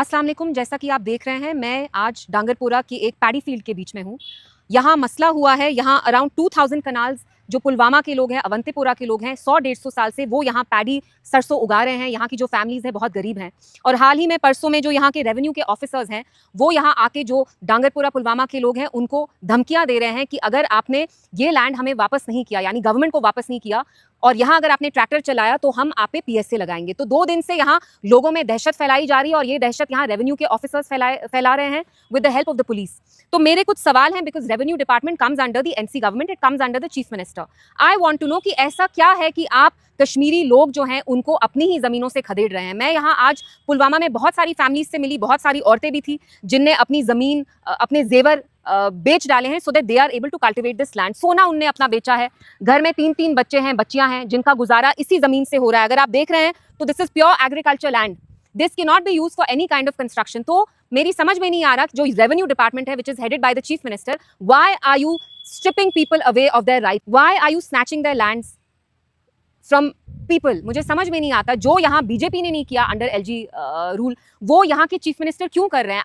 अस्सलाम वालेकुम। जैसा कि आप देख रहे हैं, मैं आज डांगरपुरा की एक पैडी फील्ड के बीच में हूँ। यहाँ मसला हुआ है, यहाँ अराउंड 2000 कनाल्स जो पुलवामा के लोग हैं, अवंतीपुरा के लोग हैं, 100-150 साल से वो यहाँ पैडी सरसों उगा रहे हैं। यहाँ की जो फैमिलीज हैं बहुत गरीब हैं। और हाल ही में परसों में जो यहाँ के रेवेन्यू के ऑफिसर्स हैं, वो यहाँ आके जो डांगरपुरा पुलवामा के लोग हैं उनको धमकियां दे रहे हैं कि अगर आपने ये लैंड हमें वापस नहीं किया, यानी गवर्नमेंट को वापस नहीं किया, और यहाँ अगर आपने ट्रैक्टर चलाया तो हम आप पे पीएसए लगाएंगे। तो 2 दिन से यहाँ लोगों में दहशत फैलाई जा रही है और ये दहशत यहाँ रेवेन्यू के ऑफिसर्स फैला रहे हैं with the help of the police. तो मेरे कुछ सवाल हैं, because revenue department comes under the NC government, it comes under the chief minister. I want to know कि ऐसा क्या है कि आप कश्मीरी लोग जो हैं उनको अपनी ही ज़मीनों से खदेड़ रहे हैं। मैं यहाँ आज पुलवामा में बहुत सारी फैमिलीज से मिली, बहुत सारी औरतें भी थी जिनने अपनी ज़मीन, अपने जेवर बेच डाले हैं so that they are able to cultivate this land. सोना उनने अपना बेचा है, घर में 3-3 बच्चे हैं, बच्चियां हैं जिनका गुजारा इसी ज़मीन से हो रहा है। अगर आप देख रहे हैं तो this is pure agriculture land, this can not be used for any kind of construction. तो मेरी समझ में नहीं आ रहा जो रेवेन्यू डिपार्टमेंट है which is headed by the chief minister, why are you stripping people away of their right, why are you snatching their lands from people. मुझे समझ में नहीं आता, जो यहाँ बीजेपी ने नहीं किया अंडर एलजी रूल, वो यहाँ के चीफ मिनिस्टर क्यों कर रहे हैं।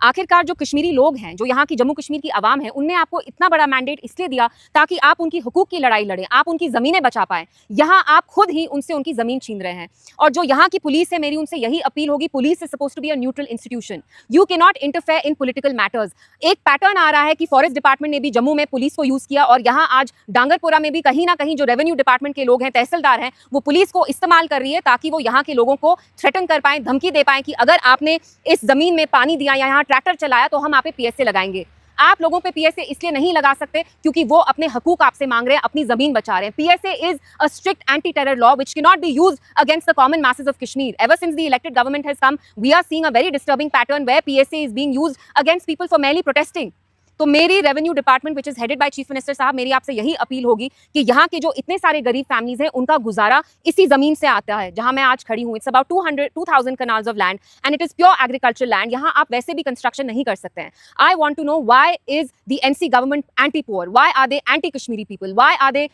आखिरकार जो कश्मीरी लोग हैं, जो यहाँ की जम्मू कश्मीर की आवाम है, उनने आपको इतना बड़ा मैंडेट इसलिए दिया ताकि आप उनकी हुकूक की लड़ाई लड़ें, आप उनकी ज़मीनें बचा पाएं। यहाँ आप खुद ही उनसे उनकी ज़मीन छीन रहे हैं। और जो यहाँ की पुलिस है, मेरी उनसे यही अपील होगी, police is suppose to be a neutral institution, you can not interfere in political matters. एक पैटर्न आ रहा है कि फॉरेस्ट डिपार्टमेंट ने भी जम्मू में पुलिस को यूज़ किया, और यहाँ आज डांगरपुरा में भी कहीं ना कहीं जो रेवेन्यू डिपार्टमेंट के लोग हैं, तहसीलदार हैं, वो पुलिस को इस्तेमाल कर रही है ताकि वो यहाँ के लोगों को थ्रेटन कर पाएं, धमकी दे पाएं कि अगर आपने इस जमीन में पानी दिया या यहाँ ट्रैक्टर चलाया तो हम आप पे पीएसए लगाएंगे। आप लोगों पे पीएसए इसलिए नहीं लगा सकते क्योंकि वो अपने हकूक आपसे मांग रहे हैं, अपनी जमीन बचा रहे हैं। PSA is a strict anti terror law which can not be used against the common masses of Kashmir. Ever since the elected government has come, we are seeing a very disturbing pattern where PSA is being used against people for merely protesting. तो मेरी revenue department which is headed by chief minister साहब, मेरी आपसे यही appeal होगी कि यहाँ के जो इतने सारे गरीब फैमिलीज हैं उनका गुजारा इसी जमीन से आता है जहां मैं आज खड़ी हूँ। It's about 2000 canals of land and it is pure agriculture land. यहाँ आप वैसे भी कंस्ट्रक्शन नहीं कर सकते हैं। I want to know why is the NC government anti poor, why are they anti Kashmiri people, why are they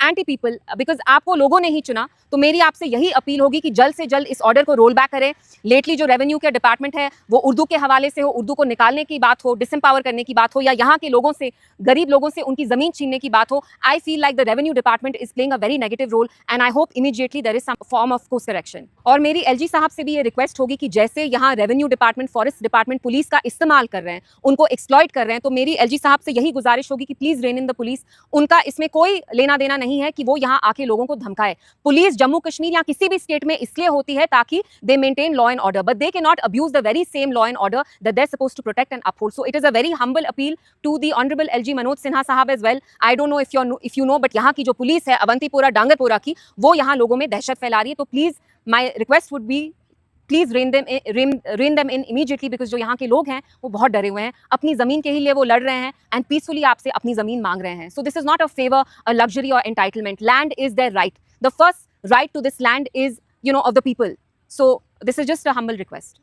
anti people, because आपको लोगों ने ही चुना। तो मेरी आपसे यही अपील होगी कि जल्द से जल्द इस ऑर्डर को रोल बैक करें। लेटली जो रेवेन्यू के डिपार्टमेंट है वो उर्दू के हवाले से हो, उर्दू को निकालने की बात हो, डिसएम्पावर करने की बात हो, या यहाँ के लोगों से, गरीब लोगों से उनकी जमीन छीनने की बात हो, I feel like the revenue department is playing a very negative role and I hope immediately there is some form of course correction. और मेरी एलजी साहब से भी ये रिक्वेस्ट होगी कि जैसे यहाँ revenue department, forest department police का इस्तेमाल कर रहे हैं, उनको एक्सप्लॉइट कर रहे हैं, तो मेरी एलजी साहब से यही गुजारिश होगी कि please rain in the police. उनका इसमें कोई लेना देना नहीं है कि वो यहाँ आके लोगों को धमकाए। पुलिस जम्मू कश्मीर या किसी भी स्टेट में इसलिए होती है ताकि they maintain law and order, but they can not abuse the very same law and order that they are supposed to protect and uphold. So it is a very humble appeal to the honourable LG Manoj Sinha साहब as well. I don't know if you know, but यहाँ की जो police है अवंतीपुरा डांगरपुरा की, वो यहाँ लोगों में दहशत फैला रही है। तो please my request would be, please rain them in immediately, because जो यहाँ के लोग हैं वो बहुत डरे हुए हैं, अपनी जमीन के ही लिए वो लड़ रहे हैं एंड पीसफुली आपसे अपनी जमीन मांग रहे हैं। So this is not a favour, a luxury or entitlement. Land is their right, the first right to this land is, of the people. So this is just a humble request.